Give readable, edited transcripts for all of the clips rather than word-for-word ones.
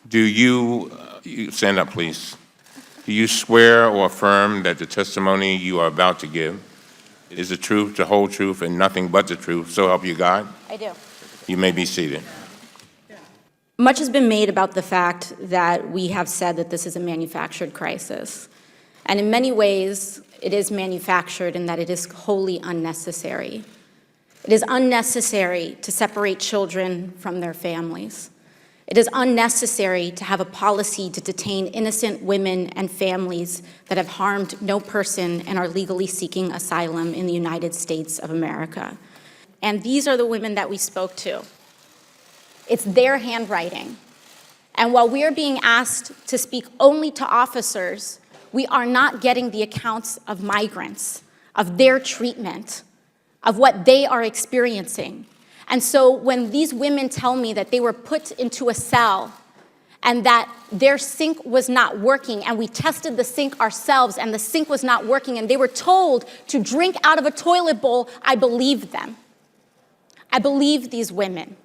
Do you stand up, please. Do you swear or affirm that the testimony you are about to give is the truth, the whole truth, and nothing but the truth, so help you God? I do. You may be seated. Much has been made about the fact that we have said that this is a manufactured crisis. And in many ways, it is manufactured in that it is wholly unnecessary. It is unnecessary to separate children from their families. It is unnecessary to have a policy to detain innocent women and families that have harmed no person and are legally seeking asylum in the United States of America. And these are the women that we spoke to. It's their handwriting. And while we are being asked to speak only to officers, we are not getting the accounts of migrants, of their treatment, of what they are experiencing. And so when these women tell me that they were put into a cell and that their sink was not working, and we tested the sink ourselves and the sink was not working, and they were told to drink out of a toilet bowl, I believed them. I believed these women.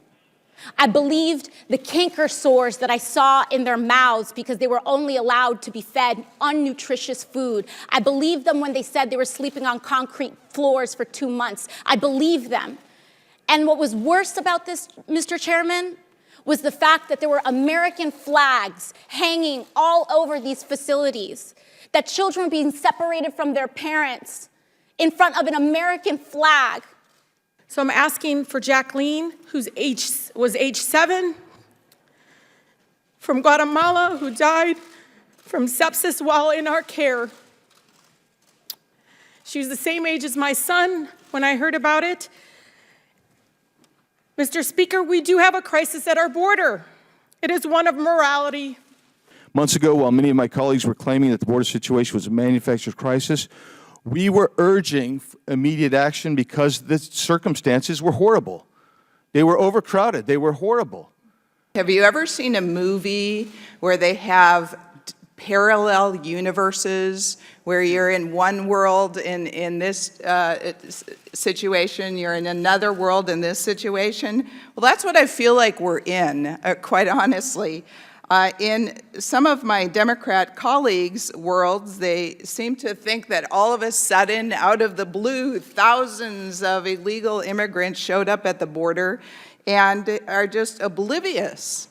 I believed the canker sores that I saw in their mouths because they were only allowed to be fed unnutritious food. I believed them when they said they were sleeping on concrete floors for 2 months. I believed them. And what was worse about this, Mr. Chairman, was the fact that there were American flags hanging all over these facilities, that children were being separated from their parents in front of an American flag. So I'm asking for Jacqueline, who was age 7, from Guatemala, who died from sepsis while in our care. She was the same age as my son when I heard about it. Mr. Speaker, we do have a crisis at our border. It is one of morality. Months ago, while many of my colleagues were claiming that the border situation was a manufactured crisis, we were urging immediate action because the circumstances were horrible. They were overcrowded. They were horrible. Have you ever seen a movie where they have parallel universes, where you're in one world in this situation, you're in another world in this situation? Well, that's what I feel like we're in, quite honestly. In some of my Democrat colleagues' worlds, they seem to think that all of a sudden, out of the blue, thousands of illegal immigrants showed up at the border and are just oblivious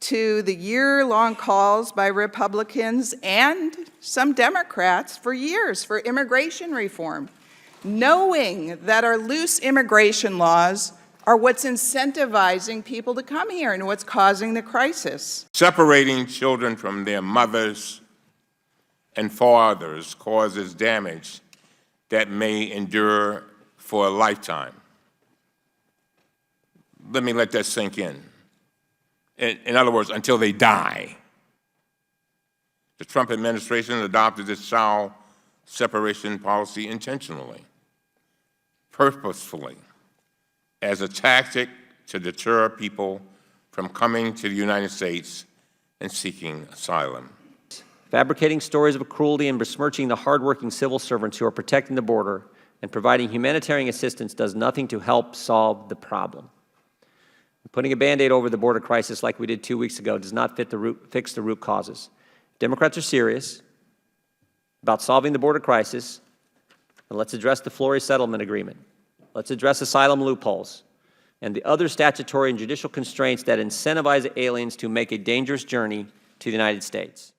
to the year-long calls by Republicans and some Democrats for years for immigration reform, knowing that our loose immigration laws are what's incentivizing people to come here and what's causing the crisis. Separating children from their mothers and fathers causes damage that may endure for a lifetime. Let me let that sink in. In other words, until they die. The Trump administration adopted this child separation policy intentionally, purposefully, as a tactic to deter people from coming to the United States and seeking asylum. Fabricating stories of cruelty and besmirching the hardworking civil servants who are protecting the border and providing humanitarian assistance does nothing to help solve the problem. Putting a Band-Aid over the border crisis like we did 2 weeks ago does not fix the root causes. Democrats are serious about solving the border crisis, and let's address the Flores settlement agreement. Let's address asylum loopholes and the other statutory and judicial constraints that incentivize aliens to make a dangerous journey to the United States.